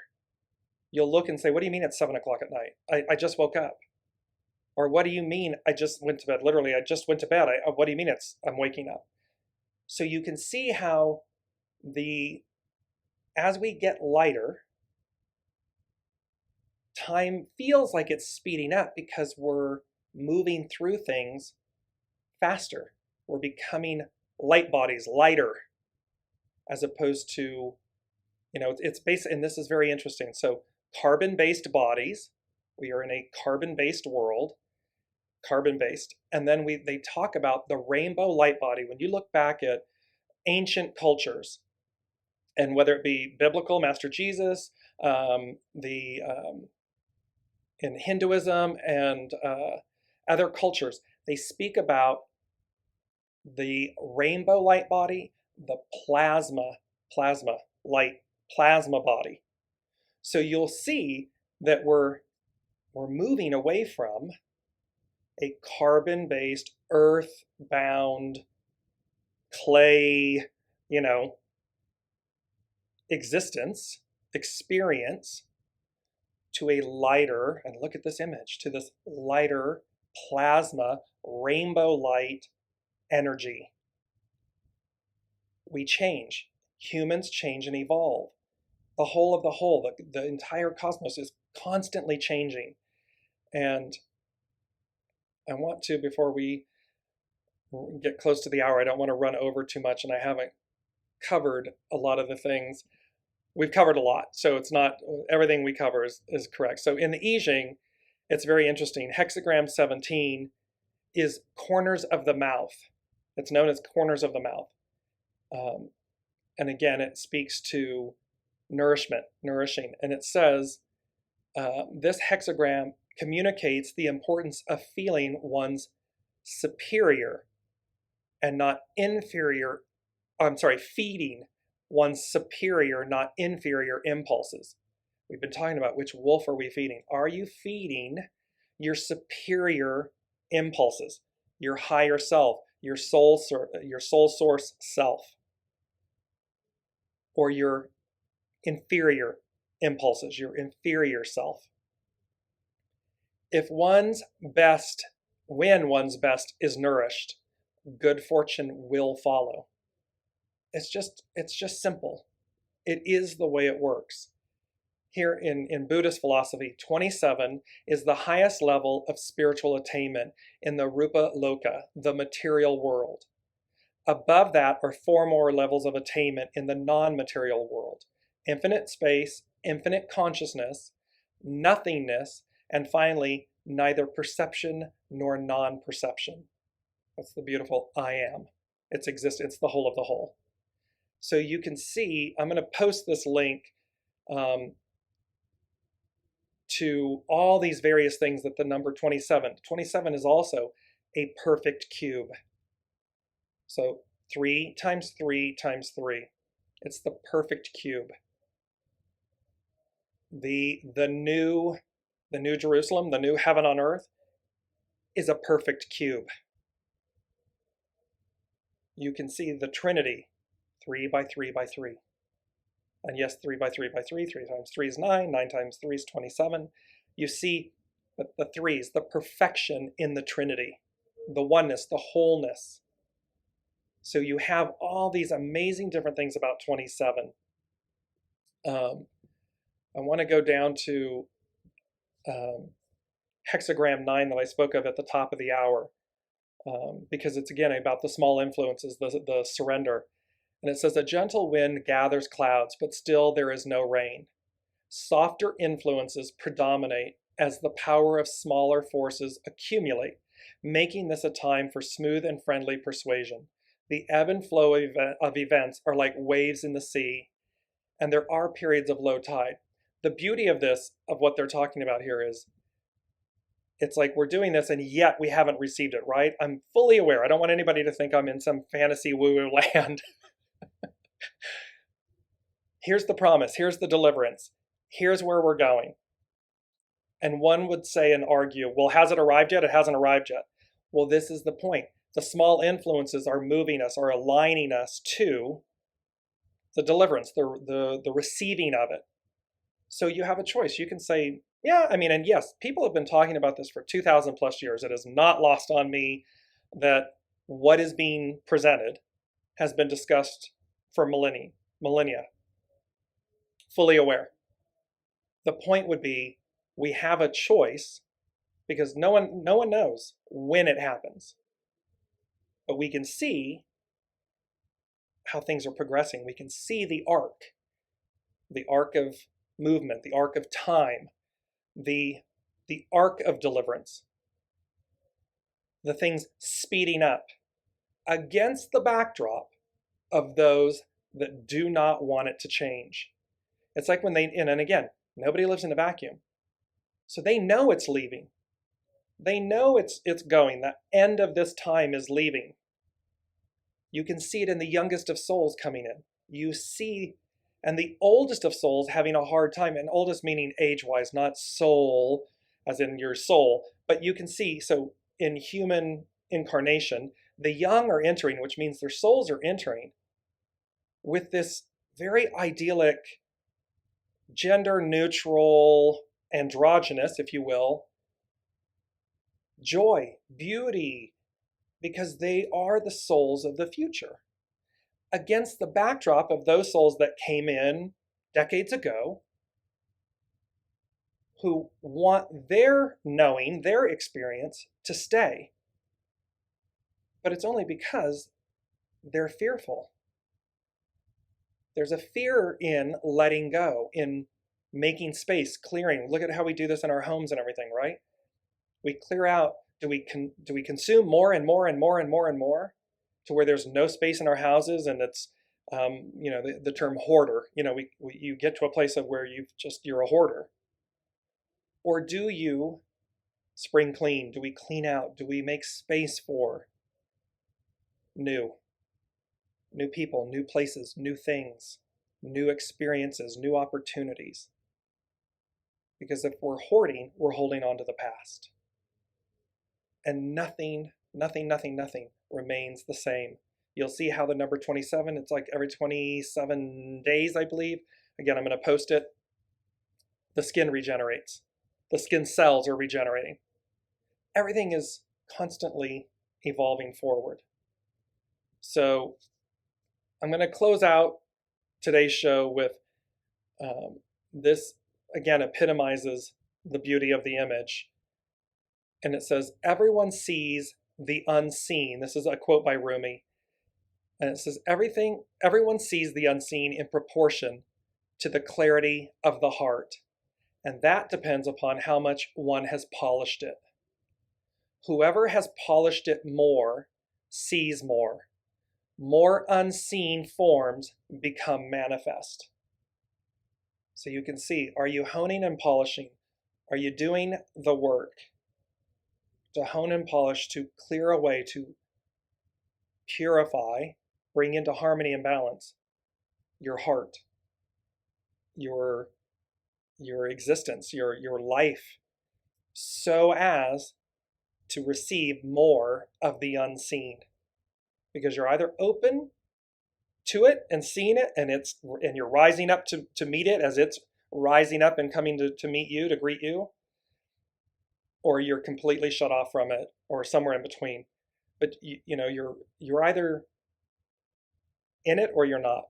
You'll look and say, what do you mean it's 7 o'clock at night? I just woke up. Or what do you mean I just went to bed? Literally, I just went to bed. What do you mean I'm waking up? So you can see how as we get lighter, time feels like it's speeding up because we're moving through things faster. We're becoming light bodies, lighter, as opposed to, it's based, and this is very interesting. So carbon-based bodies, we are in a carbon-based world, carbon-based, and then they talk about the rainbow light body. When you look back at ancient cultures, and whether it be biblical, Master Jesus, in Hinduism and other cultures, they speak about the rainbow light body, the plasma body. So you'll see that we're moving away from a carbon-based, earth-bound, clay, experience to a lighter, and look at this image, to this lighter plasma, rainbow light energy. We change. Humans change and evolve. The whole of the whole, the entire cosmos is constantly changing. And I want to, before we get close to the hour. I don't want to run over too much, and I haven't covered a lot of the things. We've covered a lot, so it's not everything we cover is correct. So in the I Ching, it's very interesting. Hexagram 17 is corners of the mouth. It's known as corners of the mouth. And again, it speaks to nourishment, nourishing. And it says, this hexagram communicates the importance of feeling one's superior and not inferior, feeding one's superior, not inferior impulses. We've been talking about which wolf are we feeding. Are you feeding your superior impulses, your higher self, your soul source self, or your inferior impulses, your inferior self? When one's best is nourished, good fortune will follow. It's just simple. It is the way it works. Here in Buddhist philosophy, 27 is the highest level of spiritual attainment in the Rupa Loka, the material world. Above that are 4 more levels of attainment in the non-material world: infinite space, infinite consciousness, nothingness, and finally, neither perception nor non-perception. That's the beautiful I am. It's the whole of the whole. So you can see, I'm going to post this link to all these various things that the number 27. 27 is also a perfect cube. So 3 times 3 times 3. It's the perfect cube. The new Jerusalem, the new heaven on earth, is a perfect cube. You can see the Trinity, 3 by 3 by 3. And yes, 3 by 3 by 3, 3 times 3 is 9, 9 times 3 is 27. You see the threes, the perfection in the Trinity, the oneness, the wholeness. So you have all these amazing different things about 27. I want to go down to hexagram 9 that I spoke of at the top of the hour, because it's again about the small influences, the surrender. And it says, a gentle wind gathers clouds, but still there is no rain. Softer influences predominate as the power of smaller forces accumulate, making this a time for smooth and friendly persuasion. The ebb and flow of events are like waves in the sea, and there are periods of low tide. The beauty of what they're talking about here is, it's like we're doing this and yet we haven't received it, right? I'm fully aware. I don't want anybody to think I'm in some fantasy woo-woo land. Here's the promise. Here's the deliverance. Here's where we're going. And one would say and argue, well, has it arrived yet? It hasn't arrived yet. Well, this is the point. The small influences are moving us, are aligning us to the deliverance, the receiving of it. So you have a choice. You can say, yeah, and yes, people have been talking about this for 2,000 plus years. It is not lost on me that what is being presented has been discussed for millennia. Fully aware. The point would be, we have a choice, because no one knows when it happens. But we can see how things are progressing. We can see the arc of movement, the arc of time, the arc of deliverance, the things speeding up against the backdrop of those that do not want it to change. It's like when and again, nobody lives in a vacuum. So they know it's leaving. They know it's going. The end of this time is leaving. You can see it in the youngest of souls coming in. You see, and the oldest of souls having a hard time, and oldest meaning age-wise, not soul, as in your soul, but you can see, so in human incarnation, the young are entering, which means their souls are entering with this very idyllic, gender-neutral, androgynous, if you will, joy, beauty, because they are the souls of the future. Against the backdrop of those souls that came in decades ago, who want their knowing, their experience to stay. but it's only because they're fearful. There's a fear in letting go, in making space, clearing. Look at how we do this in our homes and everything, right? We clear out. Do we consume more and more and more and more and more to where there's no space in our houses, and it's the term hoarder. You get to a place of where you're a hoarder. Or do you spring clean? Do we clean out? Do we make space for new people, new places, new things, new experiences, new opportunities? Because if we're hoarding, we're holding on to the past. And nothing remains the same. You'll see how the number 27, it's like every 27 days, I believe. Again, I'm going to post it. The skin regenerates. The skin cells are regenerating. Everything is constantly evolving forward. So I'm going to close out today's show with this, again, epitomizes the beauty of the image. And it says, everyone sees the unseen. This is a quote by Rumi. And it says, everyone sees the unseen in proportion to the clarity of the heart. And that depends upon how much one has polished it. Whoever has polished it more sees more. More unseen forms become manifest. So you can see, are you honing and polishing? Are you doing the work to hone and polish, to clear away, to purify, bring into harmony and balance your heart, your existence, your life, so as to receive more of the unseen? Because you're either open to it and seeing it, and you're rising up to meet it as it's rising up and coming to meet you, to greet you, or you're completely shut off from it, or somewhere in between. But you're either in it or you're not.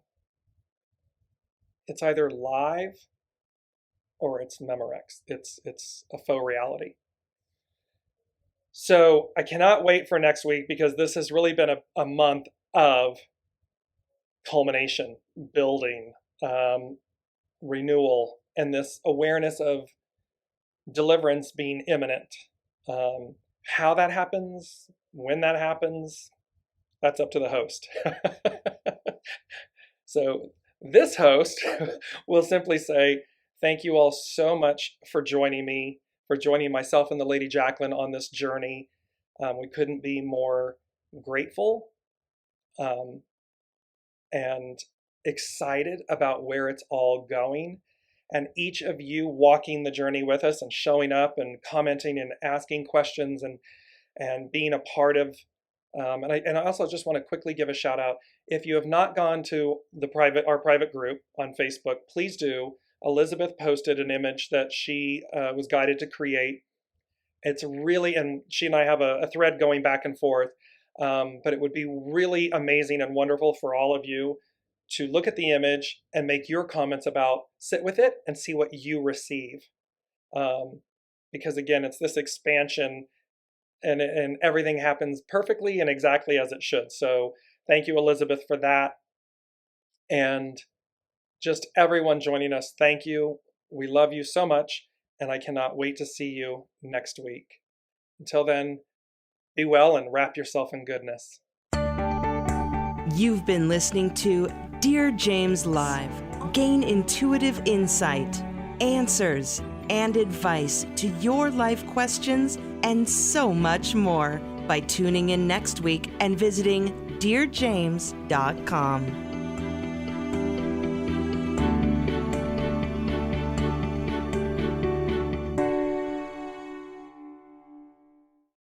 It's either live or it's Memorex. It's a faux reality. So I cannot wait for next week, because this has really been a month of culmination, building, renewal, and this awareness of deliverance being imminent. How that happens, when that happens, that's up to the host. So this host will simply say, thank you all so much for joining me, for joining myself and the Lady Jaclyn on this journey. We couldn't be more grateful and excited about where it's all going. And each of you walking the journey with us and showing up and commenting and asking questions and being a part of. And I also just want to quickly give a shout out. If you have not gone to our private group on Facebook, please do. Elizabeth posted an image that she was guided to create. It's really, and she and I have a thread going back and forth, but it would be really amazing and wonderful for all of you to look at the image and make your comments about, sit with it and see what you receive. Because again, it's this expansion, and everything happens perfectly and exactly as it should. So thank you, Elizabeth, for that. And just everyone joining us, thank you. We love you so much, and I cannot wait to see you next week. Until then, be well and wrap yourself in goodness. You've been listening to Dear James Live. Gain intuitive insight, answers, and advice to your life questions, and so much more by tuning in next week and visiting DearJames.com.